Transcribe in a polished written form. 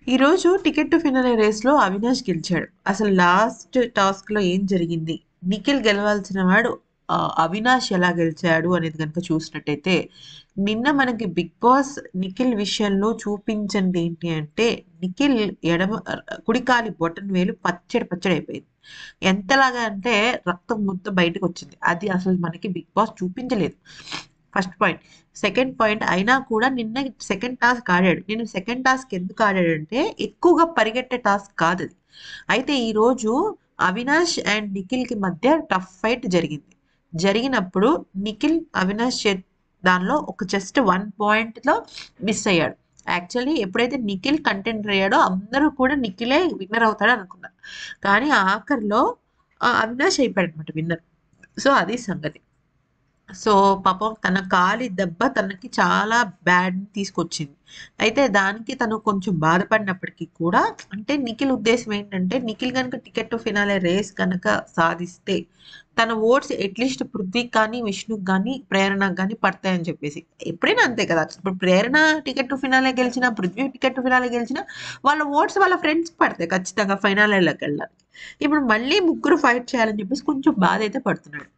ఈరోజు ticket to finale రేస్‌లో అవినాష్ గెలిచాడు. అసలు లాస్ట్ టాస్క్‌లో ఏం జరిగింది? నిఖిల్ గెలవాల్సిన వాడు అవినాష్ ఎలా గెలిచాడు అనేది గనుక చూసినట్టయితే, నిన్న మనకి 'బిగ్ బాస్' నిఖిల్ విషయంలో చూపించింది ఏంటి అంటే, నిఖిల్ కుడి కాలి బొటన వేలు పచ్చడయిపోయింది. ఎంతలాగా అంటే రక్తం మొత్తం బయటకొచ్చింది. అది అసలు మనకి 'బిగ్ బాస్' చూపించలేదు. First point. సెకండ్ పాయింట్ అయినా కూడా నిన్న సెకండ్ టాస్క్ ఆడాడు. నేను సెకండ్ టాస్క్ ఎందుకు ఆడాడంటే ఎక్కువగా పరిగెట్టే టాస్క్ కాదది. అయితే ఈరోజు అవినాష్ అండ్ నిఖిల్‌కి మధ్య టఫ్ ఫైట్ జరిగింది. జరిగినప్పుడు నిఖిల్, అవినాష్ దానిలో ఒక జస్ట్ 1 పాయింట్‌లో మిస్ అయ్యాడు. యాక్చువల్లీ ఎప్పుడైతే నిఖిల్ కంటెండర్ అయ్యాడో అందరూ కూడా నిఖిలే విన్నర్ అవుతాడు అనుకున్నారు. కానీ ఆఖరిలో అవినాష్ అయిపోయాడన్నమాట విన్నర్. సో, అది సంగతి. సో, పాపం తన కాలి దెబ్బ తనకి చాలా బ్యాడ్‌ని తీసుకొచ్చింది. అయితే దానికి తను కొంచెం బాధపడినప్పటికీ కూడా అంటే నిఖిల్ ఉద్దేశ్యం ఏంటంటే, నిఖిల్ గనుక టికెట్ టు ఫినాలే రేస్ గనక సాధిస్తే, తన ఓట్స్ అట్‌లీస్ట్ పృథ్వీకి కానీ, విష్ణుకి గానీ, ప్రేరణకి గానీ పడతాయని చెప్పేసి. ఎప్పుడైనా అంతే కదా! ఇప్పుడు ప్రేరణ టికెట్ టు ఫినాలే గెలిచినా, పృథ్వీ టికెట్ టు ఫినాలే గెలిచినా, వాళ్ళ ఓట్స్ వాళ్ళ ఫ్రెండ్స్‌కి పడతాయి ఖచ్చితంగా ఫైనల్‌లోకెళ్ళడానికి. ఇప్పుడు మళ్ళీ ముగ్గురు ఫైట్ చేయాలని చెప్పేసి కొంచెం బాధైతే పడుతున్నాడు.